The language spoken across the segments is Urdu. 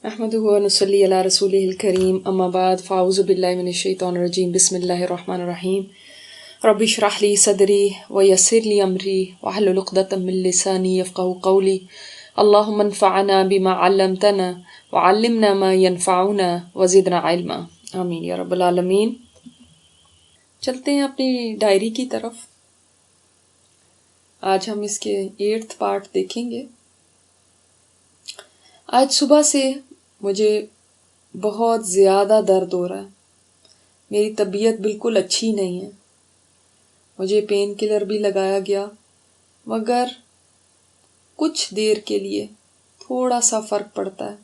نحمدہ و نصلی علی رسولہ الکریم اما بعد فاعوذ باللہ من الشیطان الرجیم بسم اللہ الرحمن الرحیم رب اشرح لی صدری ویسر لی امری واحلل عقدۃ من لسانی یفقہوا قولی اللہم انفعنا بما علمتنا وعلمنا ما ینفعنا وزدنا علما آمین یا رب العالمین۔ چلتے ہیں اپنی ڈائری کی طرف۔ آج ہم اس کے 8th پارٹ دیکھیں گے۔ آج صبح سے مجھے بہت زیادہ درد ہو رہا ہے، میری طبیعت بالکل اچھی نہیں ہے، مجھے پین کلر بھی لگایا گیا مگر کچھ دیر کے لیے تھوڑا سا فرق پڑتا ہے،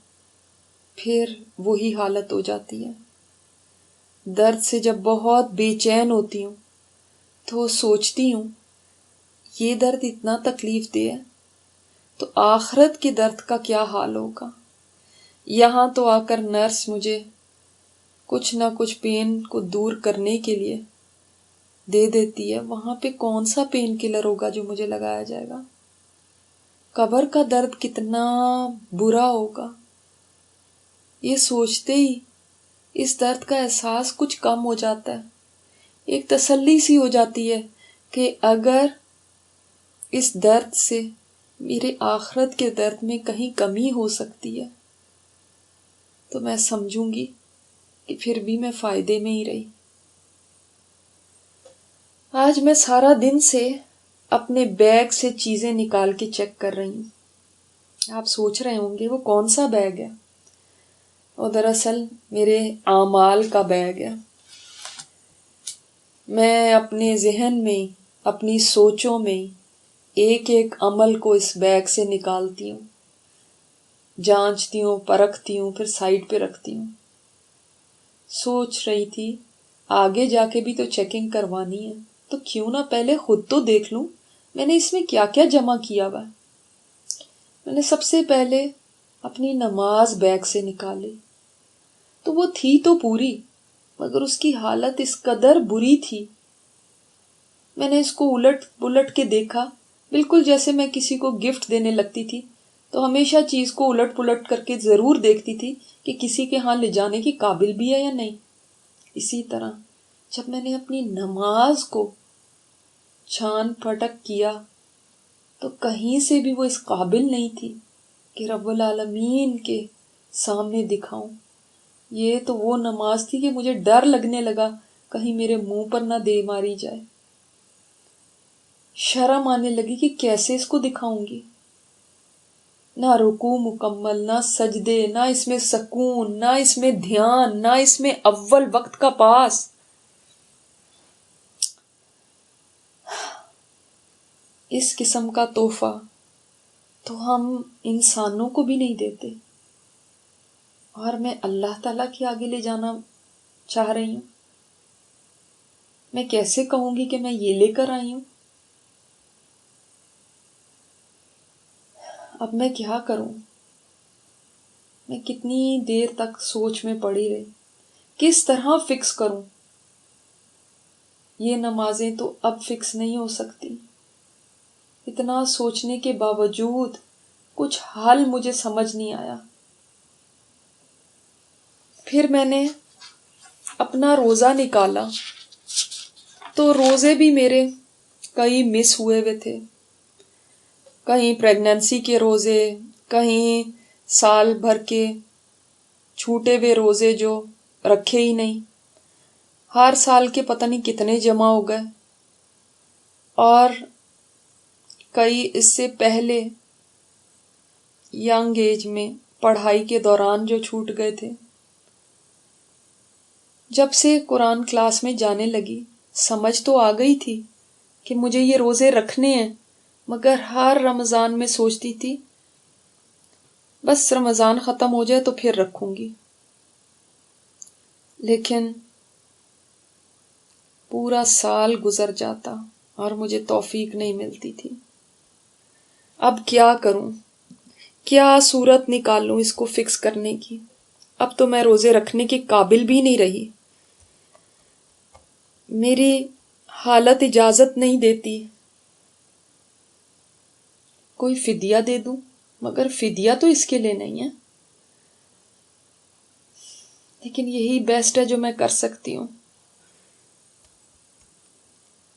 پھر وہی حالت ہو جاتی ہے۔ درد سے جب بہت بے چین ہوتی ہوں تو سوچتی ہوں یہ درد اتنا تکلیف دہ ہے تو آخرت کے درد کا کیا حال ہوگا۔ یہاں تو آ کر نرس مجھے کچھ نہ کچھ پین کو دور کرنے کے لیے دے دیتی ہے، وہاں پہ کون سا پین کلر ہوگا جو مجھے لگایا جائے گا۔ قبر کا درد کتنا برا ہوگا، یہ سوچتے ہی اس درد کا احساس کچھ کم ہو جاتا ہے، ایک تسلی سی ہو جاتی ہے کہ اگر اس درد سے میرے آخرت کے درد میں کہیں کمی ہو سکتی ہے تو میں سمجھوں گی کہ پھر بھی میں فائدے میں ہی رہی۔ آج میں سارا دن سے اپنے بیگ سے چیزیں نکال کے چیک کر رہی ہوں۔ آپ سوچ رہے ہوں گے وہ کون سا بیگ ہے؟ اور دراصل میرے اعمال کا بیگ ہے۔ میں اپنے ذہن میں، اپنی سوچوں میں ایک ایک عمل کو اس بیگ سے نکالتی ہوں، جانچتی ہوں، پرکھتی ہوں، پھر سائڈ پہ رکھتی ہوں۔ سوچ رہی تھی آگے جا کے بھی تو چیکنگ کروانی ہے تو کیوں نہ پہلے خود تو دیکھ لوں میں نے اس میں کیا کیا جمع کیا ہوا ہے۔ میں نے سب سے پہلے اپنی نماز بیگ سے نکالی تو وہ تھی تو پوری مگر اس کی حالت اس قدر بری تھی، میں نے اس کو الٹ پلٹ کے دیکھا، بالکل جیسے میں کسی کو گفٹ دینے لگتی تھی تو ہمیشہ چیز کو الٹ پلٹ کر کے ضرور دیکھتی تھی کہ کسی کے ہاں لے جانے کی قابل بھی ہے یا نہیں۔ اسی طرح جب میں نے اپنی نماز کو چھان پھٹک کیا تو کہیں سے بھی وہ اس قابل نہیں تھی کہ رب العالمین کے سامنے دکھاؤں۔ یہ تو وہ نماز تھی کہ مجھے ڈر لگنے لگا کہیں میرے منہ پر نہ دے ماری جائے، شرم آنے لگی کہ کیسے اس کو دکھاؤں گی۔ نہ رکوع مکمل، نہ سجدے، نہ اس میں سکون، نہ اس میں دھیان، نہ اس میں اول وقت کا پاس۔ اس قسم کا تحفہ تو ہم انسانوں کو بھی نہیں دیتے، اور میں اللہ تعالیٰ کے آگے لے جانا چاہ رہی ہوں۔ میں کیسے کہوں گی کہ میں یہ لے کر آئی ہوں؟ اب میں کیا کروں؟ میں کتنی دیر تک سوچ میں پڑی رہی، کس طرح فکس کروں؟ یہ نمازیں تو اب فکس نہیں ہو سکتی۔ اتنا سوچنے کے باوجود کچھ حل مجھے سمجھ نہیں آیا۔ پھر میں نے اپنا روزہ نکالا تو روزے بھی میرے کئی مس ہوئے تھے، کہیں پریگننسی کے روزے، کہیں سال بھر کے چھوٹے ہوئے روزے جو رکھے ہی نہیں، ہر سال کے پتہ نہیں کتنے جمع ہو گئے، اور کئی اس سے پہلے ینگ ایج میں پڑھائی کے دوران جو چھوٹ گئے تھے۔ جب سے قرآن کلاس میں جانے لگی سمجھ تو آ گئی تھی کہ مجھے یہ روزے رکھنے ہیں، مگر ہر رمضان میں سوچتی تھی بس رمضان ختم ہو جائے تو پھر رکھوں گی، لیکن پورا سال گزر جاتا اور مجھے توفیق نہیں ملتی تھی۔ اب کیا کروں؟ کیا صورت نکالوں اس کو فکس کرنے کی؟ اب تو میں روزے رکھنے کے قابل بھی نہیں رہی، میری حالت اجازت نہیں دیتی۔ کوئی فدیہ دے دوں، مگر فدیہ تو اس کے لیے نہیں ہے، لیکن یہی بیسٹ ہے جو میں کر سکتی ہوں.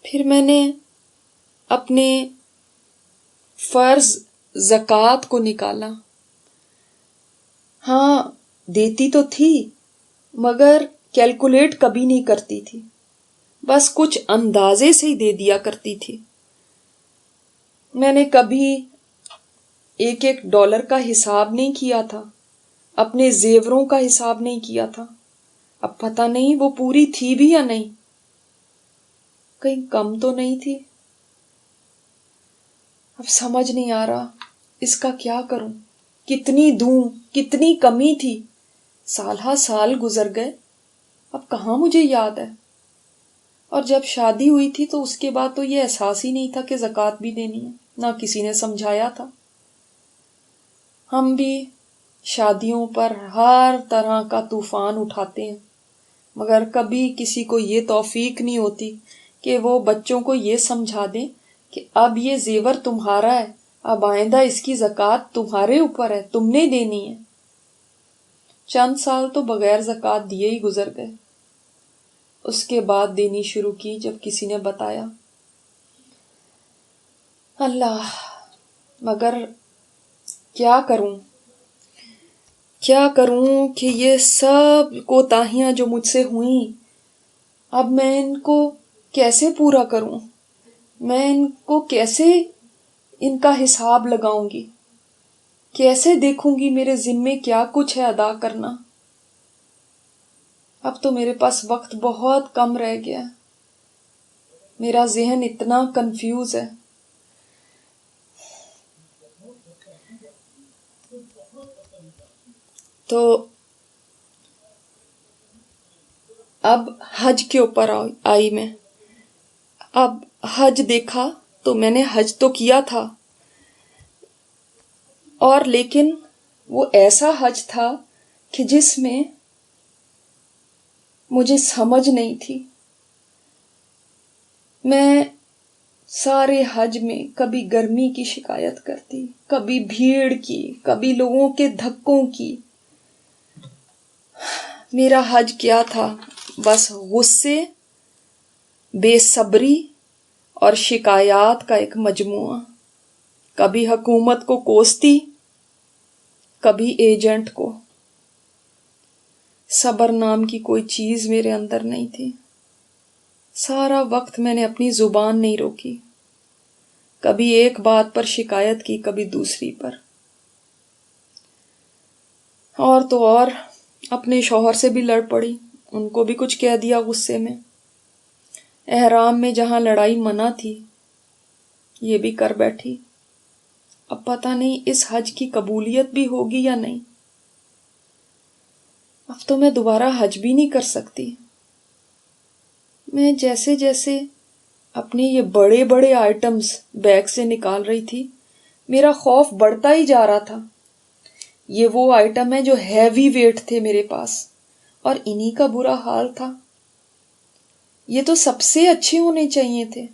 پھر میں نے اپنے فرض زکوٰۃ کو نکالا. ہاں دیتی تو تھی مگر کیلکولیٹ کبھی نہیں کرتی تھی، بس کچھ اندازے سے ہی دے دیا کرتی تھی. میں نے کبھی ایک ایک ڈالر کا حساب نہیں کیا تھا، اپنے زیوروں کا حساب نہیں کیا تھا. اب پتہ نہیں وہ پوری تھی بھی یا نہیں، کہیں کم تو نہیں تھی. اب سمجھ نہیں آ رہا اس کا کیا کروں، کتنی دوں، کتنی کمی تھی. سال ہا سال گزر گئے، اب کہاں مجھے یاد ہے. اور جب شادی ہوئی تھی تو اس کے بعد تو یہ احساس ہی نہیں تھا کہ زکوٰۃ بھی دینی ہے، نہ کسی نے سمجھایا تھا. ہم بھی شادیوں پر ہر طرح کا طوفان اٹھاتے ہیں، مگر کبھی کسی کو یہ توفیق نہیں ہوتی کہ وہ بچوں کو یہ سمجھا دیں کہ اب یہ زیور تمہارا ہے، اب آئندہ اس کی زکوٰۃ تمہارے اوپر ہے، تم نے دینی ہے. چند سال تو بغیر زکوٰۃ دیے ہی گزر گئے. اس کے بعد دینی شروع کی جب کسی نے بتایا. اللہ، مگر کیا کروں کہ یہ سب کوتاہیاں جو مجھ سے ہوئیں، اب میں ان کو کیسے پورا کروں، میں ان کو کیسے ان کا حساب لگاؤں گی، کیسے دیکھوں گی میرے ذمے کیا کچھ ہے ادا کرنا. اب تو میرے پاس وقت بہت کم رہ گیا، میرا ذہن اتنا کنفیوز ہے. تو اب حج کے اوپر آئی میں. اب حج دیکھا تو میں نے حج تو کیا تھا، اور لیکن وہ ایسا حج تھا کہ جس میں مجھے سمجھ نہیں تھی. میں سارے حج میں کبھی گرمی کی شکایت کرتی، کبھی بھیڑ کی، کبھی لوگوں کے دھکوں کی. میرا حج کیا تھا؟ بس غصے، بے صبری اور شکایات کا ایک مجموعہ. کبھی حکومت کو کوستی، کبھی ایجنٹ کو. صبر نام کی کوئی چیز میرے اندر نہیں تھی. سارا وقت میں نے اپنی زبان نہیں روکی، کبھی ایک بات پر شکایت کی، کبھی دوسری پر. اور تو اور اپنے شوہر سے بھی لڑ پڑی، ان کو بھی کچھ کہہ دیا غصے میں. احرام میں جہاں لڑائی منع تھی یہ بھی کر بیٹھی. اب پتہ نہیں اس حج کی قبولیت بھی ہوگی یا نہیں. اب تو میں دوبارہ حج بھی نہیں کر سکتی. میں جیسے جیسے اپنے یہ بڑے بڑے آئٹمز بیگ سے نکال رہی تھی، میرا خوف بڑھتا ہی جا رہا تھا. یہ وہ آئٹم ہے جو ہیوی ویٹ تھے میرے پاس، اور انہی کا برا حال تھا. یہ تو سب سے اچھے ہونے چاہیے تھے،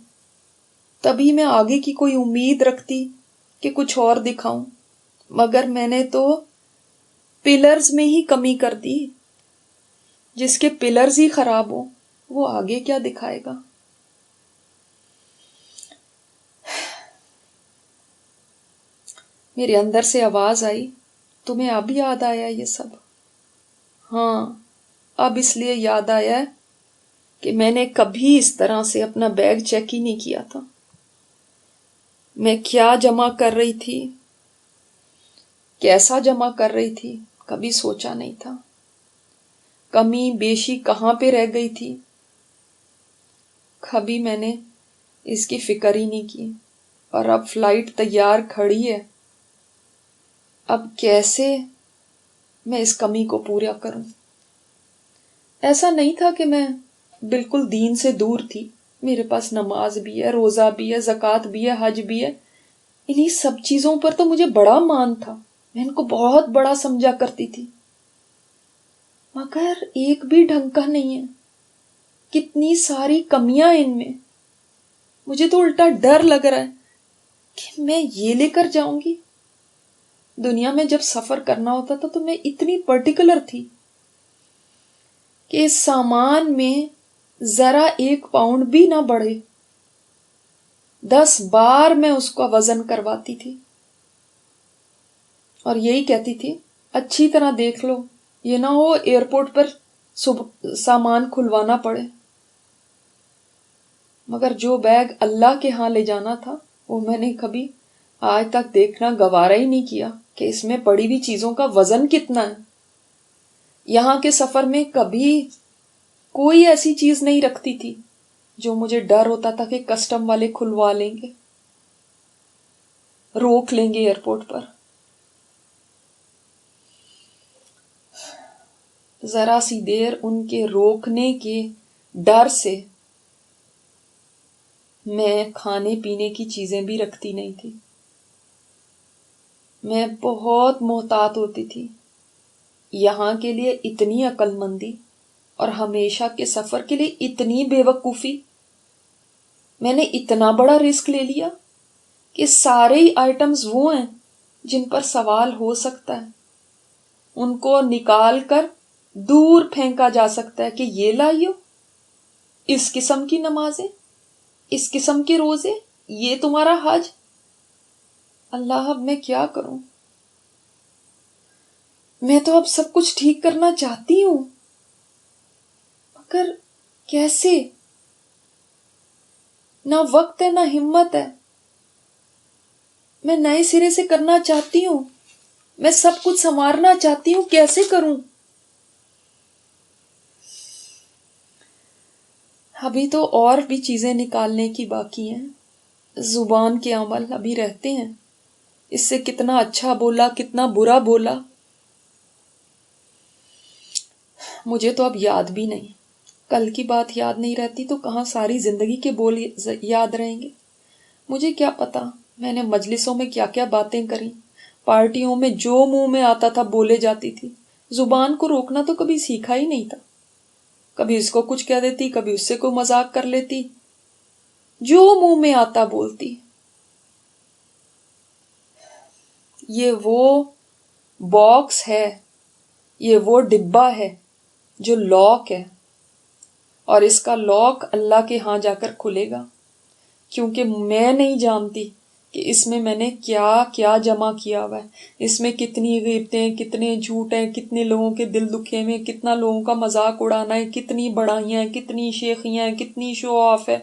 تبھی میں آگے کی کوئی امید رکھتی کہ کچھ اور دکھاؤں. مگر میں نے تو پلرز میں ہی کمی کر دی. جس کے پلرز ہی خراب ہو وہ آگے کیا دکھائے گا. میرے اندر سے آواز آئی، تمہیں اب یاد آیا یہ سب؟ ہاں، اب اس لیے یاد آیا کہ میں نے کبھی اس طرح سے اپنا بیگ چیک ہی نہیں کیا تھا. میں کیا جمع کر رہی تھی، کیسا جمع کر رہی تھی، کبھی سوچا نہیں تھا. کمی بیشی کہاں پہ رہ گئی تھی، کبھی میں نے اس کی فکر ہی نہیں کی. اور اب فلائٹ تیار کھڑی ہے، اب کیسے میں اس کمی کو پورا کروں. ایسا نہیں تھا کہ میں بالکل دین سے دور تھی. میرے پاس نماز بھی ہے، روزہ بھی ہے، زکوٰۃ بھی ہے، حج بھی ہے. انہی سب چیزوں پر تو مجھے بڑا مان تھا، میں ان کو بہت بڑا سمجھا کرتی تھی. مگر ایک بھی ڈھنگ کا نہیں ہے، کتنی ساری کمیاں ان میں. مجھے تو الٹا ڈر لگ رہا ہے کہ میں یہ لے کر جاؤں گی. دنیا میں جب سفر کرنا ہوتا تھا تو میں اتنی پرٹیکولر تھی، کہ اس سامان میں ذرا 1 پاؤنڈ بھی نہ بڑھے. 10 بار میں اس کا وزن کرواتی تھی اور یہی کہتی تھی اچھی طرح دیکھ لو، یہ نہ ہو ایئرپورٹ پر سامان کھلوانا پڑے. مگر جو بیگ اللہ کے ہاں لے جانا تھا وہ میں نے کبھی آج تک دیکھنا گوارا ہی نہیں کیا کہ اس میں پڑی ہوئی چیزوں کا وزن کتنا ہے. یہاں کے سفر میں کبھی کوئی ایسی چیز نہیں رکھتی تھی جو مجھے ڈر ہوتا تھا کہ کسٹم والے کھلوا لیں گے، روک لیں گے ایئرپورٹ پر. ذرا سی دیر ان کے روکنے کے ڈر سے میں کھانے پینے کی چیزیں بھی رکھتی نہیں تھی. میں بہت محتاط ہوتی تھی. یہاں کے لیے اتنی عقل مندی اور ہمیشہ کے سفر کے لیے اتنی بے وقوفی. میں نے اتنا بڑا رسک لے لیا کہ سارے ہی آئٹمز وہ ہیں جن پر سوال ہو سکتا ہے، ان کو نکال کر دور پھینکا جا سکتا ہے کہ یہ لائیو، اس قسم کی نمازیں، اس قسم کے روزے، یہ تمہارا حج. اللہ اب میں کیا کروں؟ میں تو اب سب کچھ ٹھیک کرنا چاہتی ہوں، مگر کیسے؟ نہ وقت ہے نہ ہمت ہے. میں نئے سرے سے کرنا چاہتی ہوں، میں سب کچھ سنوارنا چاہتی ہوں، کیسے کروں؟ ابھی تو اور بھی چیزیں نکالنے کی باقی ہیں. زبان کے عمل ابھی رہتے ہیں، اس سے کتنا اچھا بولا کتنا برا بولا مجھے تو اب یاد بھی نہیں. کل کی بات یاد نہیں رہتی تو کہاں ساری زندگی کے بول یاد رہیں گے. مجھے کیا پتا میں نے مجلسوں میں کیا کیا باتیں کریں، پارٹیوں میں جو منہ میں آتا تھا بولے جاتی تھی. زبان کو روکنا تو کبھی سیکھا ہی نہیں تھا. کبھی اس کو کچھ کہہ دیتی، کبھی اس سے کوئی مذاق کر لیتی، جو منہ میں آتا بولتی. یہ وہ باکس ہے، یہ وہ ڈبہ ہے جو لاک ہے، اور اس کا لاک اللہ کے ہاں جا کر کھلے گا، کیونکہ میں نہیں جانتی کہ اس میں نے کیا کیا جمع کیا ہوا ہے. اس میں کتنی غیبتیں، کتنے جھوٹ ہیں، کتنے لوگوں کے دل دکھے ہوئے، کتنا لوگوں کا مذاق اڑانا ہے، کتنی بڑائیاں ہیں، کتنی شیخیاں ہیں، کتنی شو آف ہے،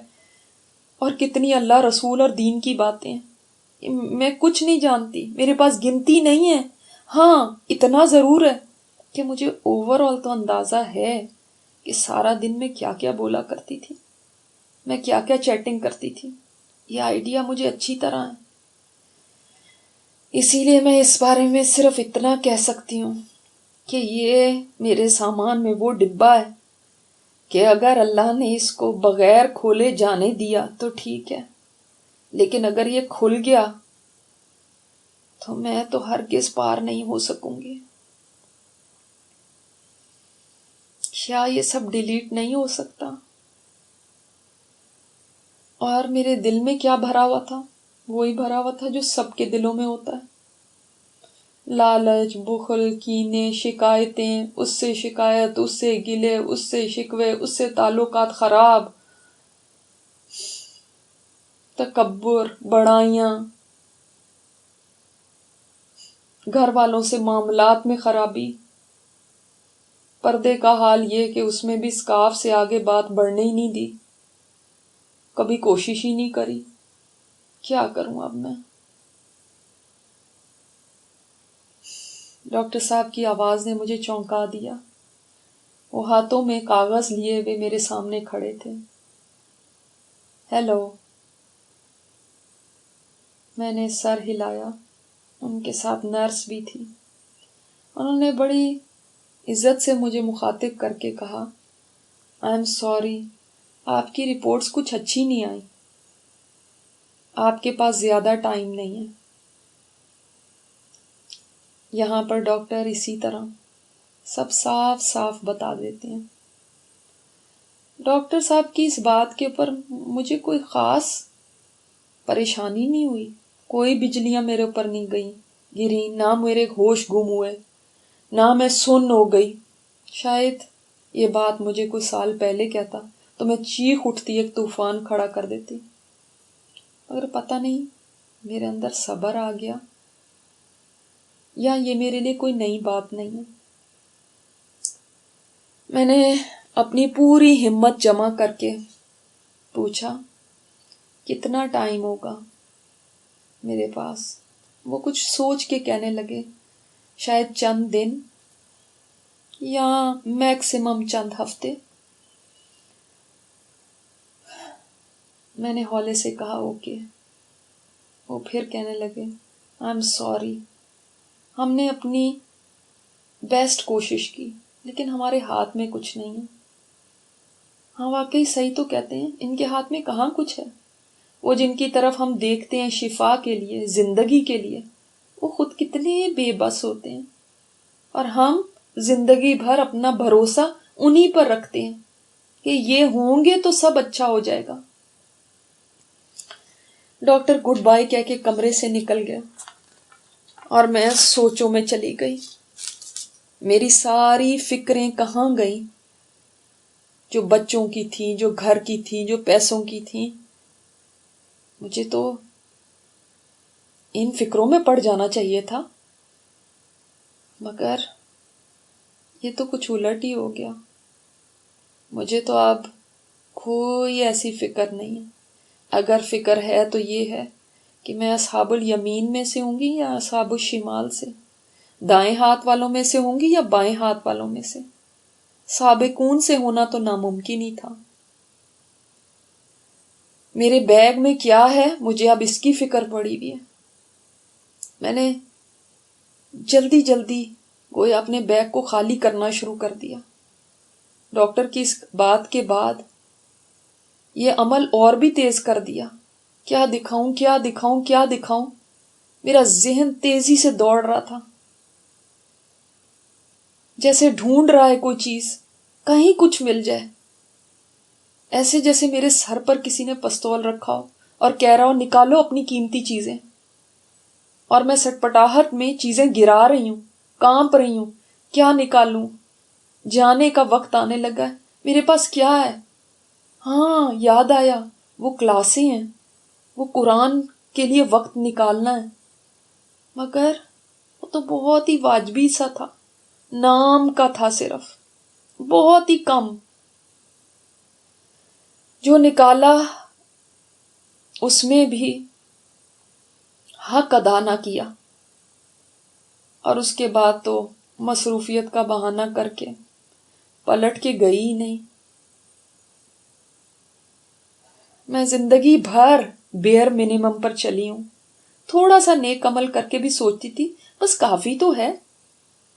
اور کتنی اللہ رسول اور دین کی باتیں ہیں. میں کچھ نہیں جانتی، میرے پاس گنتی نہیں ہے. ہاں اتنا ضرور ہے کہ مجھے اوور آل تو اندازہ ہے کہ سارا دن میں کیا کیا بولا کرتی تھی، میں کیا کیا چیٹنگ کرتی تھی. یہ آئیڈیا مجھے اچھی طرح ہے. اسی لیے میں اس بارے میں صرف اتنا کہہ سکتی ہوں کہ یہ میرے سامان میں وہ ڈبہ ہے کہ اگر اللہ نے اس کو بغیر کھولے جانے دیا تو ٹھیک ہے، لیکن اگر یہ کھل گیا تو میں تو ہرگز پار نہیں ہو سکوں گی. کیا یہ سب ڈیلیٹ نہیں ہو سکتا؟ اور میرے دل میں کیا بھرا ہوا تھا؟ وہی بھرا ہوا تھا جو سب کے دلوں میں ہوتا ہے. لالچ، بخل، کینے، شکایتیں، اس سے شکایت، اس سے گلے، اس سے شکوے، اس سے تعلقات خراب، تکبر، بڑائیاں، گھر والوں سے معاملات میں خرابی. پردے کا حال یہ کہ اس میں بھی سکارف سے آگے بات بڑھنے ہی نہیں دی، کبھی کوشش ہی نہیں کری. کیا کروں اب میں؟ ڈاکٹر صاحب کی آواز نے مجھے چونکا دیا. وہ ہاتھوں میں کاغذ لیے ہوئے میرے سامنے کھڑے تھے. ہیلو. میں نے سر ہلایا. ان کے ساتھ نرس بھی تھی. انہوں نے بڑی عزت سے مجھے مخاطب کر کے کہا، آئی ایم سوری، آپ کی رپورٹس کچھ اچھی نہیں آئی، آپ کے پاس زیادہ ٹائم نہیں ہے. یہاں پر ڈاکٹر اسی طرح سب صاف صاف بتا دیتے ہیں. ڈاکٹر صاحب کی اس بات کے اوپر مجھے کوئی خاص پریشانی نہیں ہوئی، کوئی بجلیاں میرے اوپر نہیں گری، نہ میرے ہوش گم ہوئے، نہ میں سن ہو گئی. شاید یہ بات مجھے کوئی سال پہلے کہتا تو میں چیخ اٹھتی، ایک طوفان کھڑا کر دیتی، مگر پتہ نہیں میرے اندر صبر آ گیا یا یہ میرے لیے کوئی نئی بات نہیں ہے۔ میں نے اپنی پوری ہمت جمع کر کے پوچھا کتنا ٹائم ہوگا میرے پاس۔ وہ کچھ سوچ کے کہنے لگے شاید چند دن یا میکسیمم چند ہفتے۔ میں نے ہولے سے کہا اوکے۔ وہ پھر کہنے لگے آئی ایم سوری، ہم نے اپنی بیسٹ کوشش کی لیکن ہمارے ہاتھ میں کچھ نہیں ہے۔ ہاں واقعی صحیح تو کہتے ہیں، ان کے ہاتھ میں کہاں کچھ ہے۔ وہ جن کی طرف ہم دیکھتے ہیں شفا کے لیے، زندگی کے لیے، وہ خود کتنے بے بس ہوتے ہیں، اور ہم زندگی بھر اپنا بھروسہ انہی پر رکھتے ہیں کہ یہ ہوں گے تو سب اچھا ہو جائے گا۔ ڈاکٹر گڈ بائی کہہ کے کمرے سے نکل گیا اور میں سوچوں میں چلی گئی۔ میری ساری فکریں کہاں گئیں؟ جو بچوں کی تھیں، جو گھر کی تھیں، جو پیسوں کی تھیں۔ مجھے تو ان فکروں میں پڑ جانا چاہیے تھا، مگر یہ تو کچھ الٹ ہی ہو گیا۔ مجھے تو اب کوئی ایسی فکر نہیں ہے۔ اگر فکر ہے تو یہ ہے کہ میں اصحاب الیمین میں سے ہوں گی یا اصحاب الشمال سے، دائیں ہاتھ والوں میں سے ہوں گی یا بائیں ہاتھ والوں میں سے۔ سابقون سے ہونا تو ناممکن ہی تھا۔ میرے بیگ میں کیا ہے مجھے اب اس کی فکر پڑی ہوئی ہے۔ میں نے جلدی جلدی گویا اپنے بیگ کو خالی کرنا شروع کر دیا۔ ڈاکٹر کی اس بات کے بعد یہ عمل اور بھی تیز کر دیا۔ کیا دکھاؤں کیا دکھاؤں کیا دکھاؤں، میرا ذہن تیزی سے دوڑ رہا تھا، جیسے ڈھونڈ رہا ہے کوئی چیز، کہیں کچھ مل جائے، ایسے جیسے میرے سر پر کسی نے پستول رکھا ہو اور کہہ رہا ہو نکالو اپنی قیمتی چیزیں، اور میں سٹپٹاہٹ میں چیزیں گرا رہی ہوں، کانپ رہی ہوں، کیا نکالوں؟ جانے کا وقت آنے لگا ہے، میرے پاس کیا ہے؟ ہاں یاد آیا، وہ کلاسیں ہیں، وہ قرآن کے لیے وقت نکالنا ہے، مگر وہ تو بہت ہی واجبی سا تھا، نام کا تھا، صرف بہت ہی کم۔ جو نکالا اس میں بھی حق ادا نہ کیا، اور اس کے بعد تو مصروفیت کا بہانہ کر کے پلٹ کے گئی ہی نہیں۔ میں زندگی بھر بیئر منیمم پر چلی ہوں، تھوڑا سا نیک عمل کر کے بھی سوچتی تھی بس کافی تو ہے،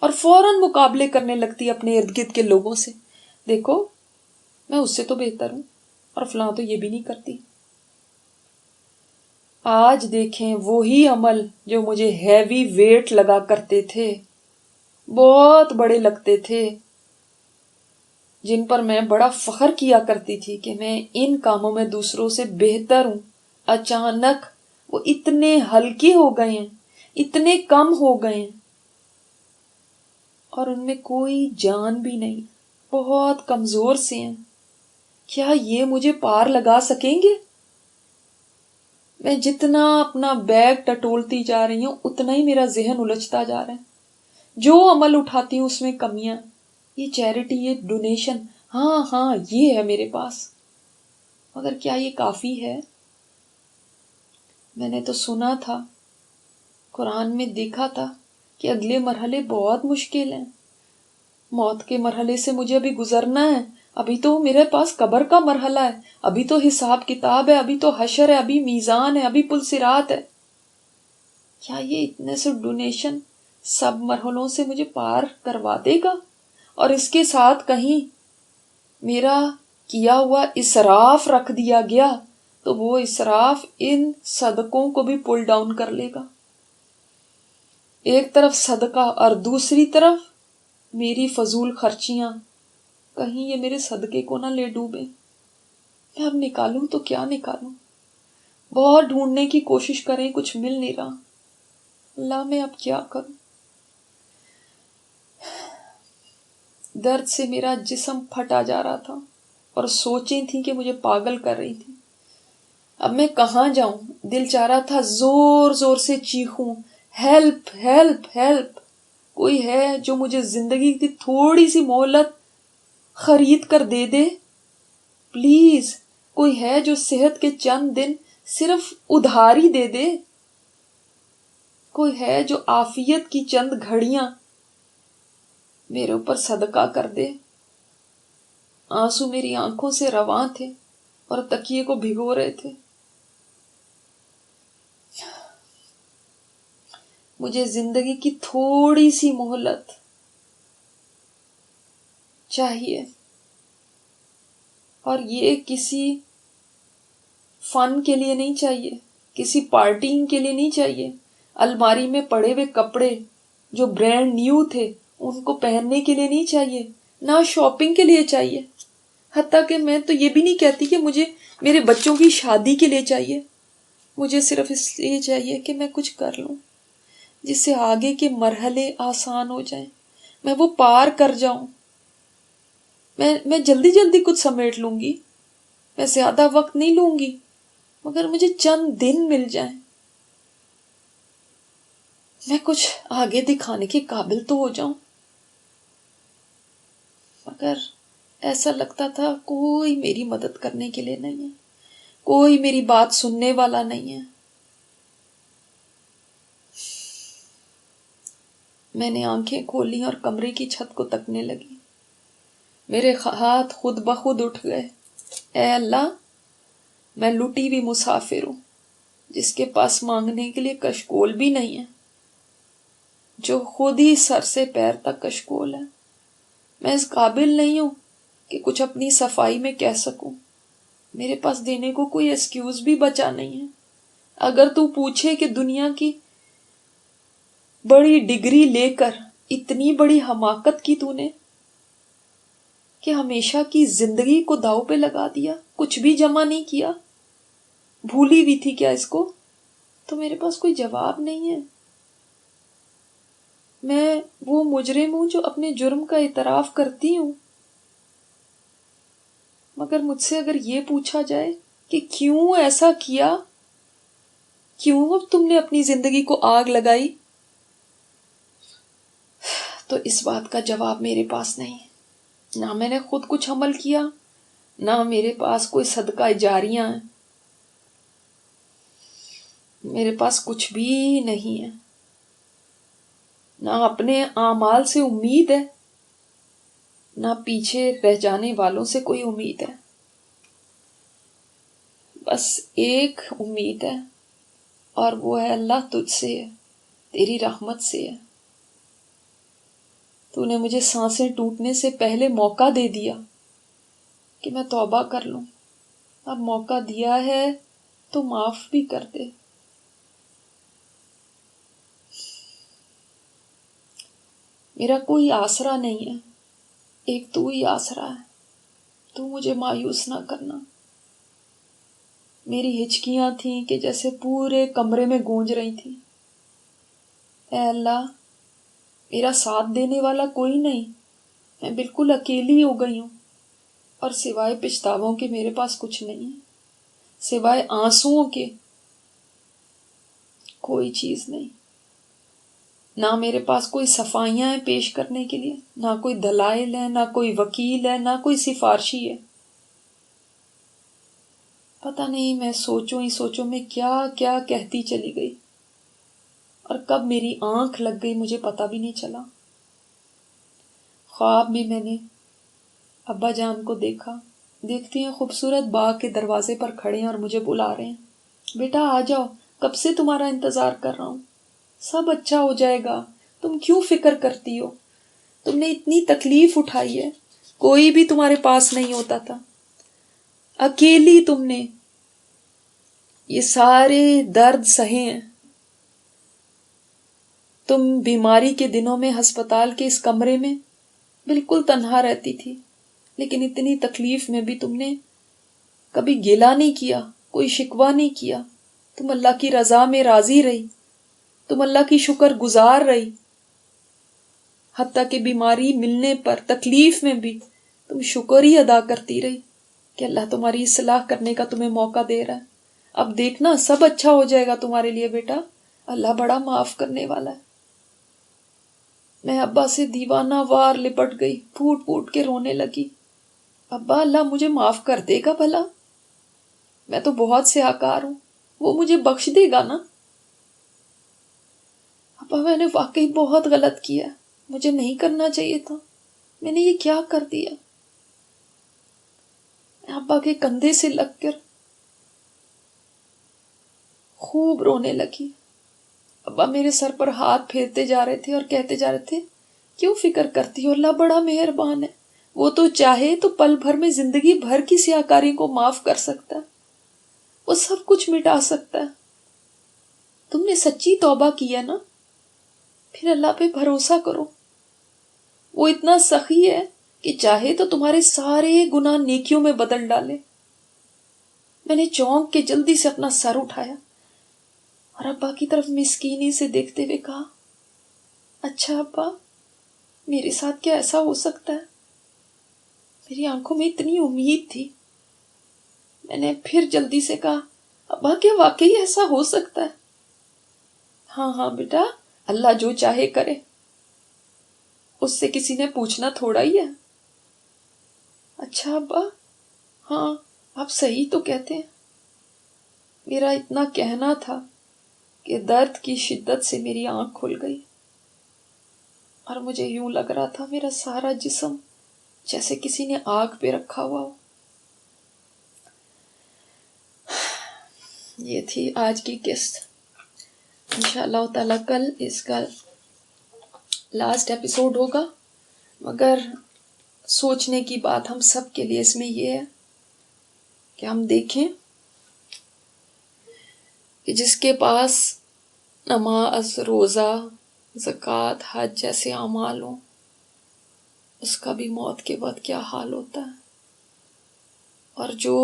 اور فوراً مقابلے کرنے لگتی اپنے ارد گرد کے لوگوں سے، دیکھو میں اس سے تو بہتر ہوں، اور فلاں تو یہ بھی نہیں کرتی۔ آج دیکھیں وہی عمل جو مجھے ہیوی ویٹ لگا کرتے تھے، بہت بڑے لگتے تھے، جن پر میں بڑا فخر کیا کرتی تھی کہ میں ان کاموں میں دوسروں سے بہتر ہوں، اچانک وہ اتنے ہلکے ہو گئے ہیں، اتنے کم ہو گئے ہیں، اور ان میں کوئی جان بھی نہیں، بہت کمزور سے ہیں۔ کیا یہ مجھے پار لگا سکیں گے؟ میں جتنا اپنا بیگ ٹٹولتی جا رہی ہوں اتنا ہی میرا ذہن الجھتا جا رہا ہے۔ جو عمل اٹھاتی ہوں اس میں کمیاں، یہ چیریٹی، یہ ڈونیشن، ہاں یہ ہے میرے پاس، مگر کیا یہ کافی ہے؟ میں نے تو سنا تھا، قرآن میں دیکھا تھا کہ اگلے مرحلے بہت مشکل ہیں، موت کے مرحلے سے مجھے ابھی گزرنا ہے، ابھی تو میرے پاس قبر کا مرحلہ ہے، ابھی تو حساب کتاب ہے، ابھی تو حشر ہے، ابھی میزان ہے، ابھی پل صراط ہے۔ کیا یہ اتنے سے ڈونیشن سب مرحلوں سے مجھے پار کروا دے گا؟ اور اس کے ساتھ کہیں میرا کیا ہوا اسراف رکھ دیا گیا تو وہ اسراف ان صدقوں کو بھی پل ڈاؤن کر لے گا۔ ایک طرف صدقہ اور دوسری طرف میری فضول خرچیاں، کہیں یہ میرے صدقے کو نہ لے ڈوبے۔ میں اب نکالوں تو کیا نکالوں؟ بہت ڈھونڈنے کی کوشش کریں، کچھ مل نہیں رہا۔ اللہ میں اب کیا کروں؟ درد سے میرا جسم پھٹا جا رہا تھا اور سوچیں تھیں کہ مجھے پاگل کر رہی تھی. اب میں کہاں جاؤں؟ دل چاہ رہا تھا زور زور سے چیخوں، ہیلپ ہیلپ ہیلپ. کوئی ہے جو مجھے زندگی کی تھوڑی سی مہلت خرید کر دے دے؟ پلیز کوئی ہے جو صحت کے چند دن صرف ادھاری دے دے؟ کوئی ہے جو عافیت کی چند گھڑیاں میرے اوپر صدقہ کر دے؟ آنسو میری آنکھوں سے رواں تھے اور تکیے کو بھگو رہے تھے. مجھے زندگی کی تھوڑی سی مہلت چاہیے، اور یہ کسی فن کے لیے نہیں چاہیے، کسی پارٹینگ کے لیے نہیں چاہیے. الماری میں پڑے ہوئے کپڑے جو برانڈ نیو تھے ان کو پہننے کے لیے نہیں چاہیے، نہ شاپنگ کے لیے چاہیے. حتیٰ کہ میں تو یہ بھی نہیں کہتی کہ مجھے میرے بچوں کی شادی کے لیے چاہیے. مجھے صرف اس لیے چاہیے کہ میں کچھ کر لوں جس سے آگے کے مرحلے آسان ہو جائیں، میں وہ پار کر جاؤں. میں جلدی جلدی کچھ سمیٹ لوں گی، میں زیادہ وقت نہیں لوں گی، مگر مجھے چند دن مل جائیں، میں کچھ آگے دکھانے کے قابل تو ہو جاؤں. مگر ایسا لگتا تھا کوئی میری مدد کرنے کے لیے نہیں ہے، کوئی میری بات سننے والا نہیں ہے. میں نے آنکھیں کھولی اور کمرے کی چھت کو تکنے لگی. میرے ہاتھ خود بخود اٹھ گئے. اے اللہ، میں لٹی ہوئی مسافر ہوں جس کے پاس مانگنے کے لیے کشکول بھی نہیں ہے، جو خود ہی سر سے پیر تک کشکول ہے. میں اس قابل نہیں ہوں کہ کچھ اپنی صفائی میں کہہ سکوں. میرے پاس دینے کو کوئی ایکسکیوز بھی بچا نہیں ہے. اگر تو پوچھے کہ دنیا کی بڑی ڈگری لے کر اتنی بڑی حماقت کی تو نے کہ ہمیشہ کی زندگی کو داؤ پہ لگا دیا، کچھ بھی جمع نہیں کیا، بھولی ہوئی تھی کیا اس کو؟ تو میرے پاس کوئی جواب نہیں ہے. میں وہ مجرم ہوں جو اپنے جرم کا اعتراف کرتی ہوں، مگر مجھ سے اگر یہ پوچھا جائے کہ کیوں ایسا کیا، کیوں اب تم نے اپنی زندگی کو آگ لگائی، تو اس بات کا جواب میرے پاس نہیں. نہ میں نے خود کچھ عمل کیا، نہ میرے پاس کوئی صدقہ جاریاں ہیں، میرے پاس کچھ بھی نہیں ہے. نہ اپنے اعمال سے امید ہے، نہ پیچھے رہ جانے والوں سے کوئی امید ہے. بس ایک امید ہے، اور وہ ہے اللہ تجھ سے ہے، تیری رحمت سے ہے. تو نے مجھے سانسیں ٹوٹنے سے پہلے موقع دے دیا کہ میں توبہ کر لوں. اب موقع دیا ہے تو معاف بھی کر دے. میرا کوئی آسرا نہیں ہے، ایک تو ہی آسرا ہے. تو مجھے مایوس نہ کرنا. میری ہچکیاں تھیں کہ جیسے پورے کمرے میں گونج رہی تھیں. اے اللہ، میرا ساتھ دینے والا کوئی نہیں، میں بالکل اکیلی ہو گئی ہوں، اور سوائے پچھتاووں کے میرے پاس کچھ نہیں ہے، سوائے آنسوؤں کے کوئی چیز نہیں. نہ میرے پاس کوئی صفائیاں ہیں پیش کرنے کے لیے، نہ کوئی دلائل ہے، نہ کوئی وکیل ہے، نہ کوئی سفارشی ہے. پتہ نہیں میں سوچوں ہی سوچوں میں کیا کیا کہتی چلی گئی، اور کب میری آنکھ لگ گئی مجھے پتہ بھی نہیں چلا. خواب میں میں نے ابا جان کو دیکھا. دیکھتی ہیں خوبصورت باغ کے دروازے پر کھڑے ہیں اور مجھے بلا رہے ہیں، بیٹا آ جاؤ، کب سے تمہارا انتظار کر رہا ہوں، سب اچھا ہو جائے گا، تم کیوں فکر کرتی ہو، تم نے اتنی تکلیف اٹھائی ہے، کوئی بھی تمہارے پاس نہیں ہوتا تھا، اکیلی تم نے یہ سارے درد سہے ہیں. تم بیماری کے دنوں میں ہسپتال کے اس کمرے میں بالکل تنہا رہتی تھی، لیکن اتنی تکلیف میں بھی تم نے کبھی گلہ نہیں کیا، کوئی شکوہ نہیں کیا. تم اللہ کی رضا میں راضی رہی، تم اللہ کی شکر گزار رہی. حتیٰ کہ بیماری ملنے پر، تکلیف میں بھی تم شکر ہی ادا کرتی رہی کہ اللہ تمہاری اصلاح کرنے کا تمہیں موقع دے رہا ہے. اب دیکھنا سب اچھا ہو جائے گا تمہارے لیے بیٹا، اللہ بڑا معاف کرنے والا ہے. میں ابا سے دیوانہ وار لپٹ گئی، پھوٹ پھوٹ کے رونے لگی. ابا اللہ مجھے معاف کر دے گا بھلا؟ میں تو بہت سیاکار ہوں، وہ مجھے بخش دے گا نا؟ ابا میں نے واقعی بہت غلط کیا، مجھے نہیں کرنا چاہیے تھا، میں نے یہ کیا کر دیا؟ میں ابا کے کندھے سے لگ کر خوب رونے لگی. ابا میرے سر پر ہاتھ پھیرتے جا رہے تھے اور کہتے جا رہے تھے کیوں فکر کرتی ہو، اللہ بڑا مہربان ہے، وہ تو چاہے تو پل بھر میں زندگی بھر کی سیاکاری کو معاف کر سکتا ہے، وہ سب کچھ مٹا سکتا ہے. تم نے سچی توبہ کی ہے نا، پھر اللہ پہ بھروسہ کرو، وہ اتنا سخی ہے کہ چاہے تو تمہارے سارے گناہ نیکیوں میں بدل ڈالے. میں نے چونک کے جلدی سے اپنا سر اٹھایا اور ابا کی طرف مسکینی سے دیکھتے ہوئے کہا، اچھا ابا میرے ساتھ کیا ایسا ہو سکتا ہے؟ میری آنکھوں میں اتنی امید تھی. میں نے پھر جلدی سے کہا، ابا کیا واقعی ایسا ہو سکتا ہے؟ ہاں ہاں بیٹا، اللہ جو چاہے کرے، اس سے کسی نے پوچھنا تھوڑا ہی ہے. اچھا ابا، ہاں آپ صحیح تو کہتے ہیں. میرا اتنا کہنا تھا کہ درد کی شدت سے میری آنکھ کھل گئی اور مجھے یوں لگ رہا تھا میرا سارا جسم جیسے کسی نے آگ پہ رکھا ہوا ہو. یہ تھی آج کی قسط. انشاءاللہ تعالیٰ کل اس کا لاسٹ ایپیسوڈ ہوگا، مگر سوچنے کی بات ہم سب کے لیے اس میں یہ ہے کہ ہم دیکھیں کہ جس کے پاس نماز، روزہ، زکوٰۃ، حج جیسے اعمال ہوں، اس کا بھی موت کے بعد کیا حال ہوتا ہے، اور جو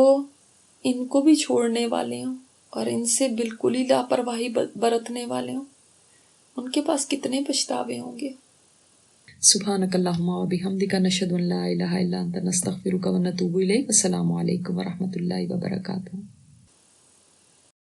ان کو بھی چھوڑنے والے ہوں اور ان سے بالکل ہی لاپرواہی برتنے والے ہوں، ان کے پاس کتنے پچھتاوے ہوں گے. سبحانک اللہم و بحمدک، نشہد ان لا الہ الا انت، نستغفرک و نتوب الیک. السلام علیکم و رحمۃ اللہ وبرکاتہ.